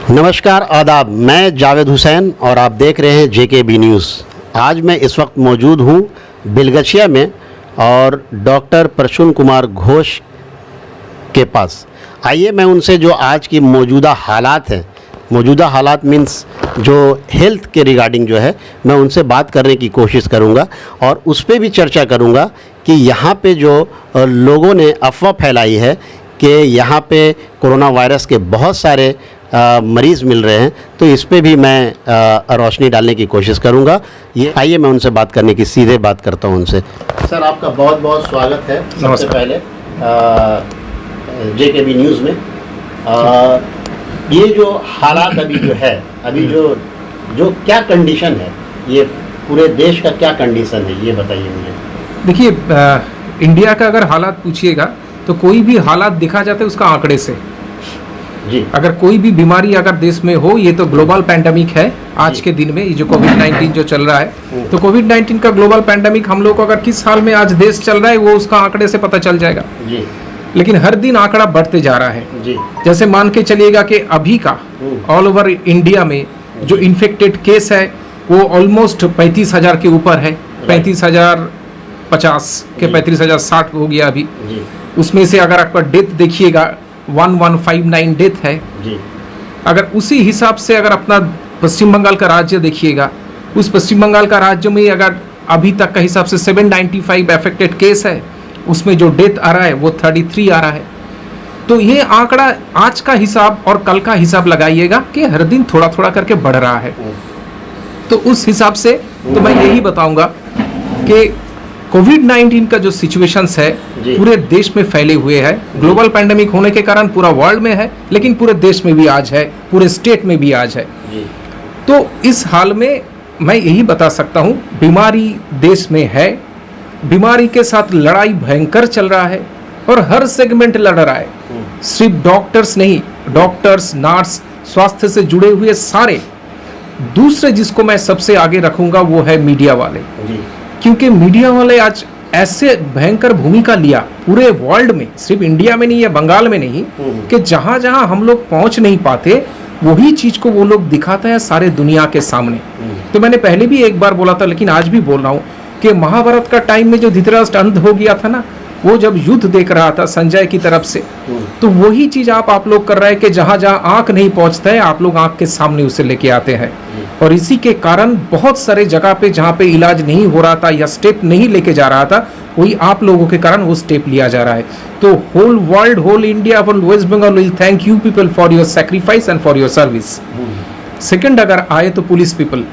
नमस्कार आदाब, मैं जावेद हुसैन और आप देख रहे हैं JKB न्यूज़। आज मैं इस वक्त मौजूद हूं बिलगछिया में और डॉक्टर प्रसून कुमार घोष के पास। आइए मैं उनसे जो आज की मौजूदा हालात हैं, मौजूदा हालात मीन्स जो हेल्थ के रिगार्डिंग जो है, मैं उनसे बात करने की कोशिश करूंगा और उस पर भी चर्चा करूंगा कि यहाँ पे जो लोगों ने अफवाह फैलाई है कि यहाँ पे कोरोना वायरस के बहुत सारे मरीज़ मिल रहे हैं, तो इस पे भी मैं रोशनी डालने की कोशिश करूंगा। ये आइए मैं उनसे बात करने की सीधे बात करता हूं उनसे। सर, आपका बहुत बहुत स्वागत है सबसे पहले JKB न्यूज़ में। ये जो हालात अभी जो है, अभी जो क्या कंडीशन है, ये पूरे देश का क्या कंडीशन है, ये बताइए मुझे। देखिए, इंडिया का अगर हालात पूछिएगा तो कोई भी हालात दिखा जाता है उसका आंकड़े से जी। अगर कोई भी बीमारी अगर देश में हो, ये तो ग्लोबल पैंडेमिक है आज के दिन में। ये जो कोविड-19 जो चल रहा है, तो कोविड-19 का ग्लोबल पैंडेमिक हम लोग को अगर किस साल में आज देश चल रहा है वो उसका आंकड़े से पता चल जाएगा जी। लेकिन हर दिन आंकड़ा बढ़ते जा रहा है जी। जैसे मान के चलिएगा कि अभी का ऑल ओवर इंडिया में जो इन्फेक्टेड केस है वो ऑलमोस्ट 35,000 के ऊपर है। 35,050 के 35,060 हो गया अभी। उसमें से अगर आपका डेथ देखिएगा 1159 डेथ है जी। अगर उसी हिसाब से अगर अपना पश्चिम बंगाल का राज्य देखिएगा, उस पश्चिम बंगाल का राज्य में अगर अभी तक का हिसाब से 795 अफेक्टेड केस है, उसमें जो डेथ आ रहा है वो 33 आ रहा है। तो ये आंकड़ा आज का हिसाब और कल का हिसाब लगाइएगा कि हर दिन थोड़ा थोड़ा करके बढ़ रहा है। तो उस हिसाब से तो मैं यही बताऊंगा कि कोविड-19 का जो सिचुएशंस है पूरे देश में फैले हुए है। ग्लोबल पैंडेमिक होने के कारण पूरा वर्ल्ड में है, लेकिन पूरे देश में भी आज है, पूरे स्टेट में भी आज है। तो इस हाल में मैं यही बता सकता हूँ, बीमारी देश में है, बीमारी के साथ लड़ाई भयंकर चल रहा है और हर सेगमेंट लड़ रहा है। सिर्फ डॉक्टर्स नहीं, डॉक्टर्स, नर्स, स्वास्थ्य से जुड़े हुए सारे। दूसरे जिसको मैं सबसे आगे रखूंगा वो है मीडिया वाले, क्योंकि मीडिया वाले आज ऐसे भयंकर भूमिका लिया पूरे वर्ल्ड में, सिर्फ इंडिया में नहीं या बंगाल में नहीं, कि जहां जहां हम लोग पहुंच नहीं पाते वही चीज को वो लोग दिखाता है सारे दुनिया के सामने। तो मैंने पहले भी एक बार बोला था, लेकिन आज भी बोल रहा हूं कि महाभारत का टाइम में जो धृतराष्ट्र अंध हो गया था ना, वो जब युद्ध देख रहा था संजय की तरफ से, तो वही चीज आप लोग कर रहे हैं कि जहां जहां आंख नहीं पहुंचता है आप लोग आंख के सामने उसे लेके आते हैं। और इसी के कारण बहुत सारे जगह पे जहां पे इलाज नहीं हो रहा था या स्टेप नहीं लेके जा रहा था, वही आप लोगों के कारण वो स्टेप लिया जा रहा है। तो whole world, whole India, whole West Bengal will thank you people for your sacrifice and for your service. Second अगर आए तो पुलिस पीपल,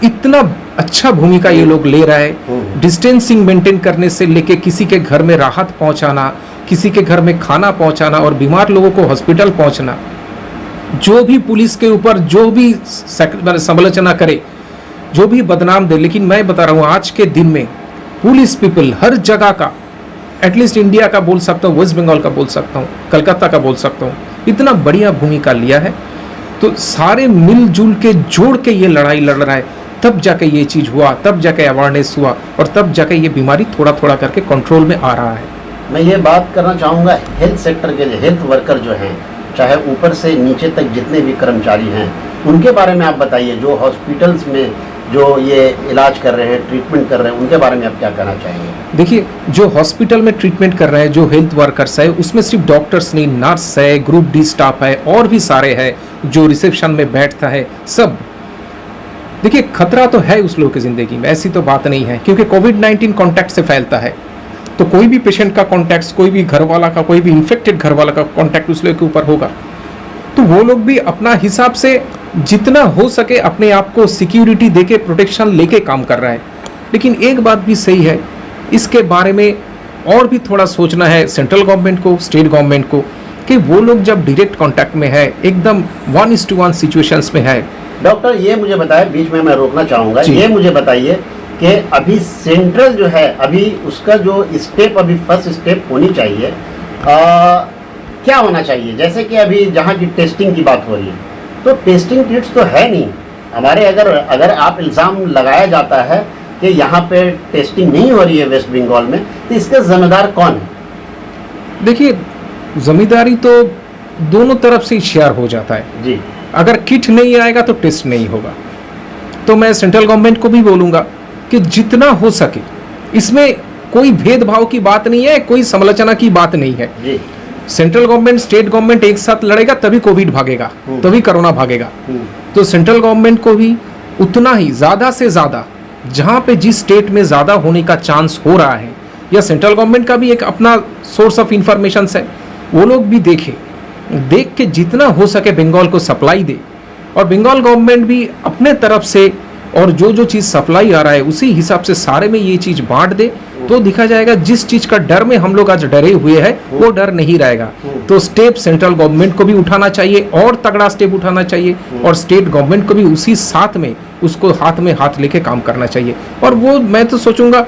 इतना अच्छा भूमिका ये लोग ले रहा है। डिस्टेंसिंग मेंटेन करने से लेके किसी के घर में राहत पहुंचाना, किसी के घर में खाना पहुंचाना और बीमार लोगों को हॉस्पिटल पहुंचना। जो भी पुलिस के ऊपर जो भी समालोचना करे, जो भी बदनाम दे, लेकिन मैं बता रहा हूँ आज के दिन में पुलिस पीपल हर जगह का, एटलीस्ट इंडिया का बोल सकता हूँ, वेस्ट बंगाल का बोल सकता हूँ, कलकत्ता का बोल सकता हूँ, इतना बढ़िया भूमिका लिया है। तो सारे मिलजुल के जोड़ के ये लड़ाई लड़ रहा है, तब जाके ये चीज हुआ, तब जाके अवेयरनेस हुआ और तब जाके ये बीमारी थोड़ा थोड़ा करके कंट्रोल में आ रहा है। मैं ये बात करना चाहूँगा, हेल्थ सेक्टर के हेल्थ वर्कर जो हैं, चाहे ऊपर से नीचे तक जितने भी कर्मचारी हैं, उनके बारे में आप बताइए। जो हॉस्पिटल्स में जो ये इलाज कर रहे हैं, ट्रीटमेंट कर रहे हैं, उनके बारे में आप क्या कहना चाहेंगे? देखिए, जो हॉस्पिटल में ट्रीटमेंट कर रहे हैं, जो हेल्थ वर्कर्स है, उसमें सिर्फ डॉक्टर्स नहीं, नर्स है, ग्रुप डी स्टाफ है और भी सारे हैं, जो रिसेप्शन में बैठता है, सब। देखिए, खतरा तो है उस लोग की जिंदगी में, ऐसी तो बात नहीं है, क्योंकि कोविड-19 कॉन्टैक्ट से फैलता है। तो कोई भी पेशेंट का कॉन्टैक्ट, कोई भी घर वाला का, कोई भी इन्फेक्टेड घर वाला का कॉन्टैक्ट उस लोग के ऊपर होगा। तो वो लोग भी अपना हिसाब से जितना हो सके अपने आप को सिक्योरिटी देके, प्रोटेक्शन लेके काम कर रहा है। लेकिन एक बात भी सही है, इसके बारे में और भी थोड़ा सोचना है सेंट्रल गवर्नमेंट को, स्टेट गवर्नमेंट को, कि वो लोग जब डायरेक्ट कांटेक्ट में है, एकदम 1:1 सिचुएशंस में है। डॉक्टर, ये मुझे बताएं, बीच में मैं रोकना चाहूँगा, ये मुझे बताइए कि अभी सेंट्रल जो है, अभी उसका जो स्टेप, अभी फर्स्ट स्टेप होनी चाहिए, क्या होना चाहिए? जैसे कि अभी जहाँ की टेस्टिंग की बात हो रही है, तो टेस्टिंग किट्स तो है नहीं हमारे। अगर आप इल्ज़ाम लगाया जाता है कि यहाँ पे टेस्टिंग नहीं हो रही है वेस्ट बंगाल में, तो इसका जिम्मेदार कौन है? देखिए, जिम्मेदारी तो दोनों तरफ से शेयर हो जाता है जी। अगर किट नहीं आएगा तो टेस्ट नहीं होगा। तो मैं सेंट्रल गवर्नमेंट को भी बोलूँगा कि जितना हो सके, इसमें कोई भेदभाव की बात नहीं है, कोई समालोचना की बात नहीं है। जी। सेंट्रल गवर्नमेंट स्टेट गवर्नमेंट एक साथ लड़ेगा तभी कोविड भागेगा, तभी कोरोना भागेगा। तो सेंट्रल गवर्नमेंट को भी उतना ही ज़्यादा से ज़्यादा, जहाँ पे जिस स्टेट में ज़्यादा होने का चांस हो रहा है, या सेंट्रल गवर्नमेंट का भी एक अपना सोर्स ऑफ इंफॉर्मेशन है, वो लोग भी देख के जितना हो सके बंगाल को सप्लाई दे, और बंगाल गवर्नमेंट भी अपने तरफ से और जो चीज़ सप्लाई आ रहा है उसी हिसाब से सारे में ये चीज़ बांट दे, तो दिखा जाएगा जिस चीज़ का डर में हम लोग आज डरे हुए हैं वो डर नहीं रहेगा। तो स्टेप सेंट्रल गवर्नमेंट को भी उठाना चाहिए, और तगड़ा स्टेप उठाना चाहिए, और स्टेट गवर्नमेंट को भी उसी साथ में उसको हाथ में हाथ लेके काम करना चाहिए। और वो मैं तो सोचूंगा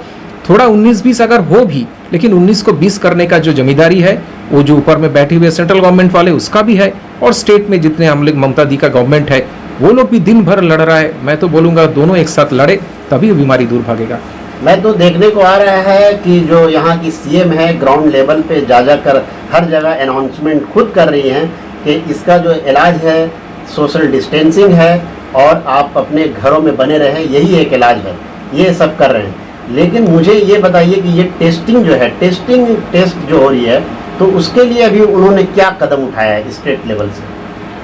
थोड़ा 19-20 अगर हो भी, लेकिन 19 को 20 करने का जो जिम्मेदारी है वो जो ऊपर में बैठे हुए सेंट्रल गवर्नमेंट वाले उसका भी है, और स्टेट में जितने हम लोग ममता दी का गवर्नमेंट है वो लोग भी दिन भर लड़ रहा है। मैं तो बोलूँगा दोनों एक साथ लड़े तभी बीमारी दूर भागेगा। मैं तो देखने को आ रहा है कि जो यहाँ की सीएम है ग्राउंड लेवल पे जा कर हर जगह अनाउंसमेंट खुद कर रही हैं कि इसका जो इलाज है सोशल डिस्टेंसिंग है और आप अपने घरों में बने रहें, यही एक इलाज है, ये सब कर रहे हैं। लेकिन मुझे ये बताइए कि ये टेस्टिंग जो है, टेस्ट जो हो रही है, तो उसके लिए अभी उन्होंने क्या कदम उठाया है स्टेट लेवल से?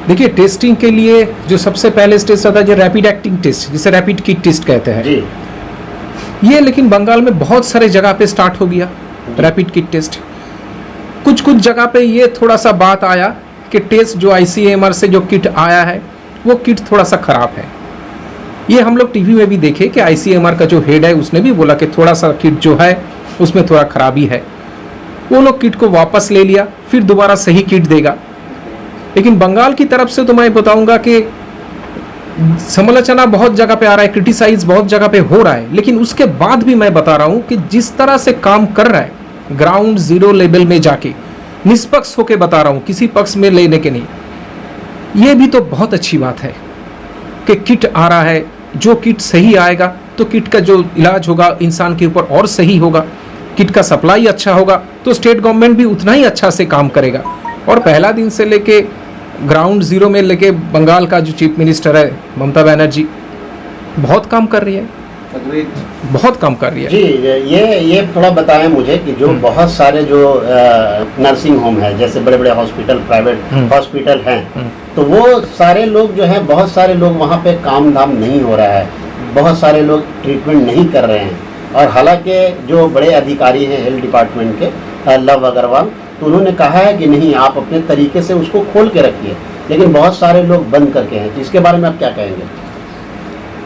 देखिए, टेस्टिंग के लिए जो सबसे पहले टेस्ट आता है जो रैपिड एक्टिंग टेस्ट, जिसे रैपिड किट टेस्ट कहते हैं जी। ये लेकिन बंगाल में बहुत सारे जगह पे स्टार्ट हो गया रैपिड किट टेस्ट। कुछ जगह पे ये थोड़ा सा बात आया कि टेस्ट जो ICMR से जो किट आया है वो किट थोड़ा सा खराब है। ये हम लोग टीवी में भी देखे कि ICMR का जो हेड है उसने भी बोला कि थोड़ा सा किट जो है उसमें थोड़ा खराबी है। वो लोग किट को वापस ले लिया, फिर दोबारा सही किट देगा। लेकिन बंगाल की तरफ से तो मैं बताऊंगा कि समालोचना बहुत जगह पे आ रहा है, क्रिटिसाइज बहुत जगह पे हो रहा है, लेकिन उसके बाद भी मैं बता रहा हूं कि जिस तरह से काम कर रहा है ग्राउंड जीरो लेवल में जाके, निष्पक्ष होके बता रहा हूं, किसी पक्ष में लेने के नहीं, ये भी तो बहुत अच्छी बात है कि किट आ रहा है। जो किट सही आएगा तो किट का जो इलाज होगा इंसान के ऊपर और सही होगा, किट का सप्लाई अच्छा होगा तो स्टेट गवर्नमेंट भी उतना ही अच्छा से काम करेगा। और पहला दिन से लेके ग्राउंड जीरो में लेके बंगाल का जो चीफ मिनिस्टर है ममता बनर्जी बहुत काम कर रही है, बहुत काम कर रही है। जी, ये थोड़ा बताएं मुझे कि जो बहुत सारे जो नर्सिंग होम है, जैसे बड़े बड़े हॉस्पिटल, प्राइवेट हॉस्पिटल हैं, तो वो सारे लोग जो हैं, बहुत सारे लोग वहाँ पे काम धाम नहीं हो रहा है, बहुत सारे लोग ट्रीटमेंट नहीं कर रहे हैं। और हालांकि जो बड़े अधिकारी हैं हेल्थ डिपार्टमेंट के, लव अग्रवाल, तो उन्होंने कहा है कि नहीं, आप अपने तरीके से उसको खोल के रखिए, लेकिन बहुत सारे लोग बंद करके हैं। तो इसके बारे में आप क्या कहेंगे?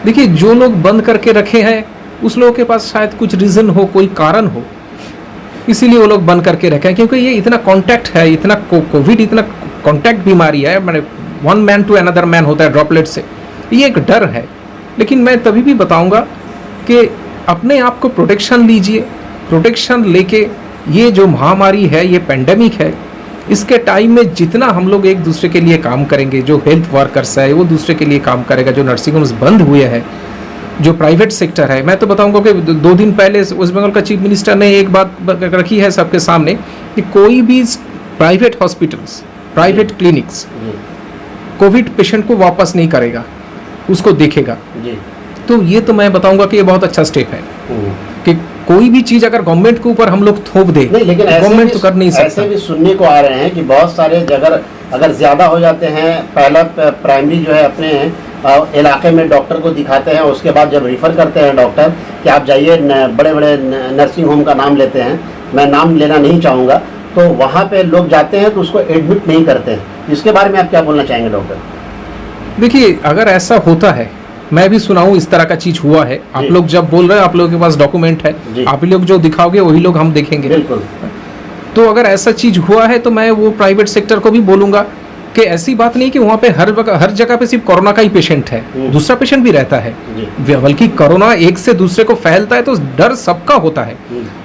देखिए, जो लोग बंद करके रखे हैं उस लोगों के पास शायद कुछ रीज़न हो, कोई कारण हो, इसीलिए वो लोग बंद करके रखे हैं। क्योंकि ये इतना कांटेक्ट है, इतना कोविड इतना कांटेक्ट बीमारी है, मैंने one man to another man होता है ड्रॉपलेट से, ये एक डर है। लेकिन मैं तभी भी बताऊंगा कि अपने आप को प्रोटेक्शन लीजिए, प्रोटेक्शन लेके ये जो महामारी है, ये पेंडेमिक है, इसके टाइम में जितना हम लोग एक दूसरे के लिए काम करेंगे, जो हेल्थ वर्कर्स है वो दूसरे के लिए काम करेगा, जो नर्सिंग होम्स बंद हुए हैं, जो प्राइवेट सेक्टर है, मैं तो बताऊंगा कि 2 दिन पहले वेस्ट बंगाल का चीफ मिनिस्टर ने एक बात रखी है सबके सामने कि कोई भी private hospitals, private clinics Covid patient को वापस नहीं करेगा, उसको देखेगा। तो ये तो मैं बताऊंगा कि ये बहुत अच्छा स्टेप है कि कोई भी चीज अगर गवर्नमेंट के ऊपर हम लोग थोप दे, लेकिन गवर्नमेंट तो कर नहीं सकता। ऐसे भी सुनने को आ रहे हैं कि बहुत सारे जगह अगर ज्यादा हो जाते हैं, पहला प्राइमरी जो है अपने इलाके में डॉक्टर को दिखाते हैं, उसके बाद जब रिफर करते हैं डॉक्टर कि आप जाइए, बड़े बड़े नर्सिंग होम का नाम लेते हैं, मैं नाम लेना नहीं चाहूँगा, तो वहाँ पे लोग जाते हैं तो उसको एडमिट नहीं करते हैं। इसके बारे में आप क्या बोलना चाहेंगे डॉक्टर? देखिए, अगर ऐसा होता है, मैं भी सुनाऊं इस तरह का चीज हुआ है, आप लोग जब बोल रहे हैं आप लोगों के पास डॉक्यूमेंट है, आप लोग जो दिखाओगे वही लोग हम देखेंगे। बिल्कुल। तो अगर ऐसा चीज हुआ है तो मैं वो प्राइवेट सेक्टर को भी बोलूंगा कि ऐसी बात नहीं कि वहाँ पे हर जगह पे सिर्फ कोरोना का ही पेशेंट है, दूसरा पेशेंट भी रहता है, बल्कि कोरोना एक से दूसरे को फैलता है तो डर सबका होता है।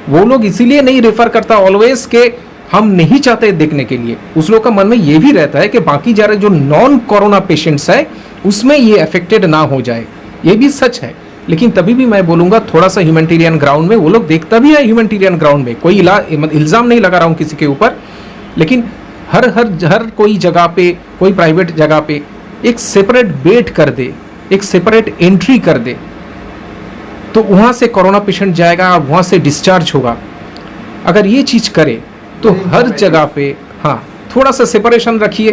वो लोग इसीलिए नहीं रेफर करता ऑलवेज के हम नहीं चाहते देखने के लिए, उस लोग का मन में ये भी रहता है कि बाकी जा रहे जो नॉन कोरोना पेशेंट्स है उसमें ये अफेक्टेड ना हो जाए, ये भी सच है। लेकिन तभी भी मैं बोलूंगा थोड़ा सा ह्यूमैनिटेरियन ग्राउंड में वो लोग देखता भी है, ह्यूमैनिटेरियन ग्राउंड में कोई इल्जाम नहीं लगा रहा हूँ किसी के ऊपर, लेकिन हर कोई जगह पे, कोई प्राइवेट जगह पे एक सेपरेट बेड कर दे, एक सेपरेट एंट्री कर दे, तो वहाँ से कोरोना पेशेंट जाएगा, वहाँ से डिस्चार्ज होगा। अगर ये चीज़ करे तो हर जगह पे हाँ थोड़ा सा सेपरेशन रखिए,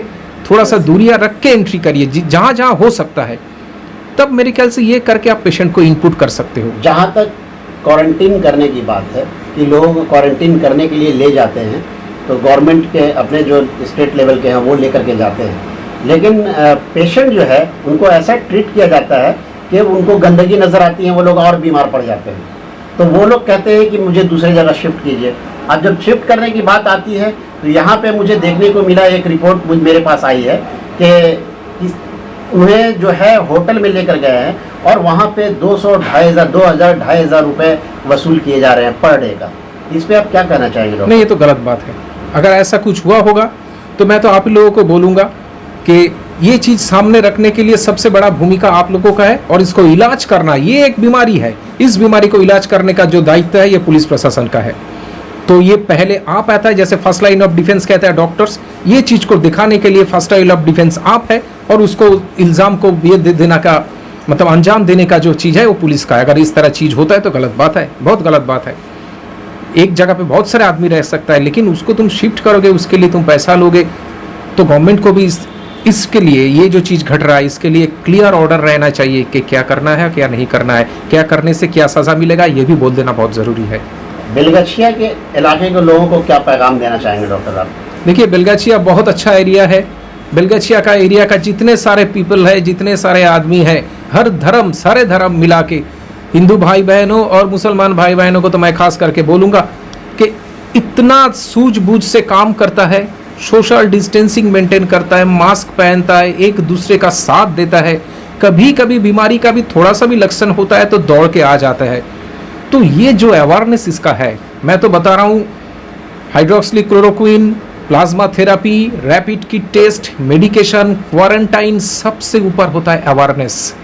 थोड़ा सा दूरियां रख के एंट्री करिए जहाँ जहाँ हो सकता है, तब मेरे ख्याल से ये करके आप पेशेंट को इनपुट कर सकते हो। जहाँ तक क्वारंटीन करने की बात है कि लोगों को क्वारंटीन करने के लिए ले जाते हैं, तो गवर्नमेंट के अपने जो स्टेट लेवल के हैं वो लेकर के जाते हैं, लेकिन पेशेंट जो है उनको ऐसा ट्रीट किया जाता है कि उनको गंदगी नज़र आती है, वो लोग और बीमार पड़ जाते हैं। तो वो लोग कहते हैं कि मुझे दूसरी जगह शिफ्ट कीजिए। अब जब शिफ्ट करने की बात आती है तो यहाँ पे मुझे देखने को मिला, एक रिपोर्ट मेरे पास आई है कि उन्हें जो है होटल में लेकर गए हैं और वहाँ पे 2,000-2,500 रुपये वसूल किए जा रहे हैं पर डे का। इस पे आप क्या कहना चाहेंगे डॉक्टर? नहीं, ये तो गलत बात है। अगर ऐसा कुछ हुआ होगा तो मैं तो आप ही लोगों को बोलूँगा कि ये चीज़ सामने रखने के लिए सबसे बड़ा भूमिका आप लोगों का है, और इसको इलाज करना, ये एक बीमारी है, इस बीमारी को इलाज करने का जो दायित्व है ये पुलिस प्रशासन का है। तो ये पहले आप आता है, जैसे फर्स्ट लाइन ऑफ डिफेंस कहते हैं डॉक्टर्स, ये चीज़ को दिखाने के लिए फर्स्ट लाइन ऑफ डिफेंस आप है, और उसको इल्ज़ाम को ये देना का मतलब अंजाम देने का जो चीज़ है वो पुलिस का है। अगर इस तरह चीज़ होता है तो गलत बात है, बहुत गलत बात है। एक जगह पे बहुत सारे आदमी रह सकता है, लेकिन उसको तुम शिफ्ट करोगे, उसके लिए तुम पैसा लोगे, तो गवर्नमेंट को भी इसके लिए ये जो चीज़ घट रहा है इसके लिए क्लियर ऑर्डर रहना चाहिए कि क्या करना है क्या नहीं करना है, क्या करने से क्या सज़ा मिलेगा, ये भी बोल देना बहुत ज़रूरी है। बेलगछिया के इलाके के लोगों को क्या पैगाम देना चाहेंगे डॉक्टर साहब? देखिए, बेलगछिया बहुत अच्छा एरिया है। बेलगछिया का एरिया का जितने सारे पीपल है, जितने सारे आदमी हैं, हर धर्म, सारे धर्म मिला के, हिंदू भाई बहनों और मुसलमान भाई बहनों को तो मैं खास करके बोलूँगा कि इतना सूझबूझ से काम करता है, सोशल डिस्टेंसिंग मेंटेन करता है, मास्क पहनता है, एक दूसरे का साथ देता है। कभी कभी बीमारी का भी थोड़ा सा भी लक्षण होता है तो दौड़ के आ जाता है। तो ये जो अवेयरनेस इसका है, मैं तो बता रहा हूँ, hydroxychloroquine, plasma therapy, rapid kit test, medication, quarantine, सबसे ऊपर होता है अवेयरनेस।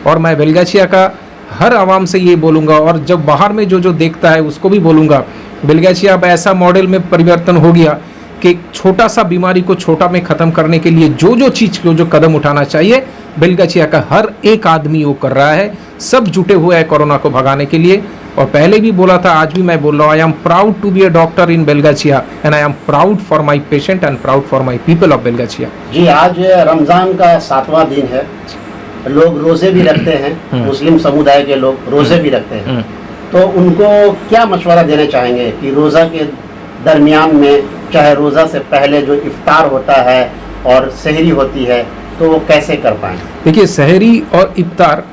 और मैं बेलगछिया का हर आवाम से ये बोलूँगा, और जब बाहर में जो जो देखता है उसको भी बोलूँगा, बेलगछिया अब ऐसा मॉडल में परिवर्तन हो गया कि छोटा सा बीमारी को छोटा में ख़त्म करने के लिए जो जो चीज़ जो कदम उठाना चाहिए, बेलगछिया का हर एक आदमी वो कर रहा है। सब जुटे हुए हैं कोरोना को भगाने के लिए। और पहले भी बोला था, आज भी मैं बोल रहा हूँ, I am proud to be a doctor in Belgachia and I am proud for my patient and proud for my people of Belgachia. जी, आज रमज़ान का 7वां दिन है, लोग रोज़े भी रखते हैं, मुस्लिम समुदाय के लोग रोज़े भी रखते हैं, तो उनको क्या मशवरा देना चाहेंगे कि रोज़ा के दरमियान में, चाहे रोज़ा से पहले जो इफ्तार होता है और सहरी होती है, तो वो कैसे कर पाएँ? देखिए, सहरी और इफ्तार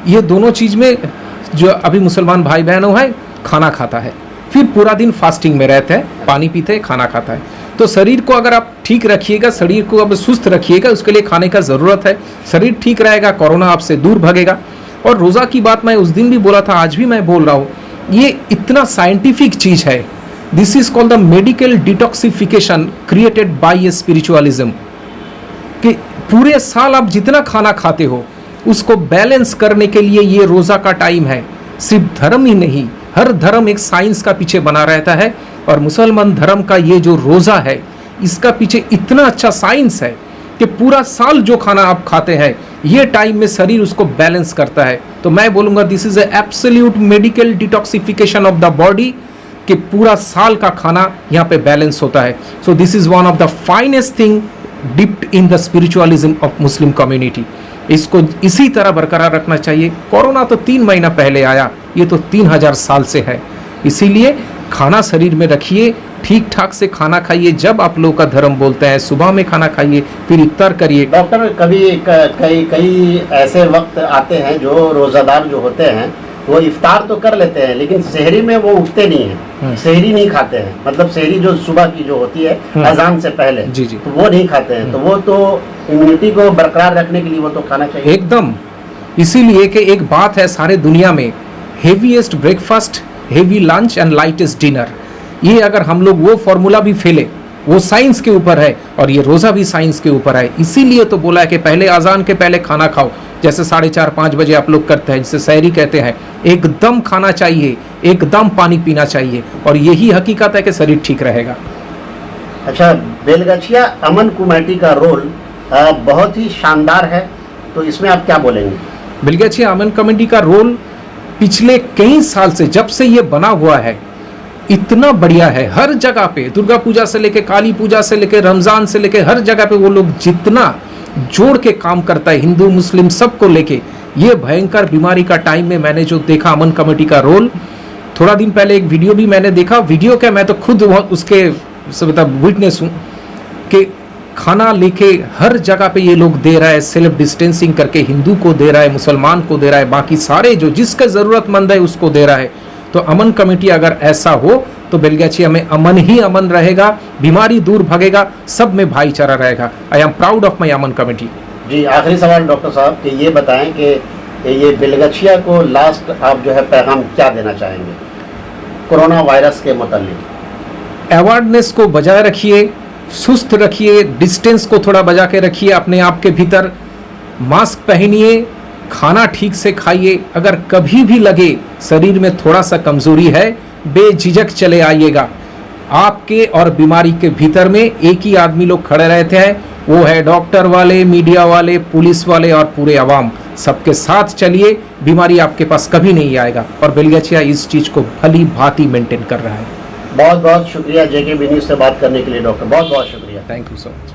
ये दोनों चीज़ में जो अभी मुसलमान भाई बहनों है, खाना खाता है, फिर पूरा दिन फास्टिंग में रहते हैं, पानी पीते हैं, खाना खाता है। तो शरीर को अगर आप ठीक रखिएगा, शरीर को अब सुस्त रखिएगा, उसके लिए खाने का ज़रूरत है। शरीर ठीक रहेगा, कोरोना आपसे दूर भागेगा। और रोज़ा की बात मैं उस दिन भी बोला था, आज भी मैं बोल रहा हूँ, ये इतना साइंटिफिक चीज़ है। This is called the medical detoxification created by spiritualism, कि पूरे साल आप जितना खाना खाते हो उसको बैलेंस करने के लिए ये रोज़ा का टाइम है। सिर्फ धर्म ही नहीं, हर धर्म एक साइंस का पीछे बना रहता है, और मुसलमान धर्म का ये जो रोज़ा है, इसका पीछे इतना अच्छा साइंस है कि पूरा साल जो खाना आप खाते हैं, ये टाइम में शरीर उसको बैलेंस करता है। तो मैं बोलूँगा this is absolute medical detoxification of the body, कि पूरा साल का खाना यहाँ पे बैलेंस होता है। So this is one of the finest thing dipped in the spiritualism of Muslim community. इसको इसी तरह बरकरार रखना चाहिए। कोरोना तो 3 महीना पहले आया, ये तो 3000 साल से है। इसीलिए खाना शरीर में रखिए, ठीक ठाक से खाना खाइए। जब आप लोग का धर्म बोलते हैं सुबह में खाना खाइए, फिर इफ्तार करिए। डॉक्टर, कभी कई ऐसे वक्त आते हैं जो रोज़ादार जो होते हैं वो इफ्तार तो कर लेते हैं, लेकिन सहरी में वो उठते नहीं हैं, सहरी नहीं खाते हैं। मतलब सहरी जो सुबह की जो होती है अजान से पहले, जी जी, तो वो नहीं खाते हैं। तो वो तो इम्यूनिटी को बरकरार रखने के लिए वो तो खाना चाहिए एकदम। इसीलिए कि एक बात है सारे दुनिया में, heaviest breakfast, heavy lunch and lightest dinner. ये अगर हम लोग वो फॉर्मूला भी फेले, वो साइंस के ऊपर है, और ये रोज़ा भी साइंस के ऊपर है। इसीलिए तो बोला है कि पहले अजान के पहले खाना खाओ, जैसे 4:30-5 बजे आप लोग करते हैं, जिसे सहरी कहते हैं। एकदम खाना चाहिए, एकदम पानी पीना चाहिए, और यही हकीकत है कि शरीर ठीक रहेगा। अच्छा, बेलगछिया अमन कमेटी का रोल बहुत ही शानदार है, तो इसमें आप क्या बोलेंगे? बिलगछिया अमन कमेटी का रोल पिछले कई साल से, जब से ये बना हुआ है, इतना बढ़िया है। हर जगह पे, दुर्गा पूजा से लेके काली पूजा से लेके रमजान से लेके हर जगह पे वो लोग जितना जोड़ के काम करता है, हिंदू मुस्लिम सबको लेके, ये भयंकर बीमारी का टाइम में मैंने जो देखा अमन कमेटी का रोल, थोड़ा दिन पहले एक वीडियो भी मैंने देखा, वीडियो क्या, मैं तो खुद उसके मतलब विटनेस हूँ कि खाना लेके हर जगह पे ये लोग दे रहा है, सेल्फ डिस्टेंसिंग करके, हिंदू को दे रहा है, मुसलमान को दे रहा है, बाकी सारे जो जिसका जरूरतमंद है उसको दे रहा है। तो अमन कमेटी अगर ऐसा हो तो बेलगाछिया में अमन ही अमन रहेगा, बीमारी दूर भागेगा, सब में भाईचारा रहेगा। I am proud of my Aman committee. जी, आखिरी सवाल डॉक्टर साहब कि ये बताएं कि ये बेलगाछिया को लास्ट आप जो है पैगाम क्या देना चाहेंगे कोरोना वायरस के मुताल्लिक? अवेयरनेस को बजाय रखिए, सुस्त रखिए, डिस्टेंस को थोड़ा बजा के रखिए अपने आप के भीतर, मास्क पहनिए, खाना ठीक से खाइए। अगर कभी भी लगे शरीर में थोड़ा सा कमजोरी है, बेझिझक चले आइएगा। आपके और बीमारी के भीतर में एक ही आदमी लोग खड़े रहते हैं, वो है डॉक्टर वाले, मीडिया वाले, पुलिस वाले और पूरे अवाम। सबके साथ चलिए, बीमारी आपके पास कभी नहीं आएगा। और बेलगाछिया इस चीज को भली भांति मेंटेन कर रहा है। बहुत बहुत शुक्रिया JKB न्यूज़ से बात करने के लिए डॉक्टर, बहुत बहुत शुक्रिया। Thank you so much.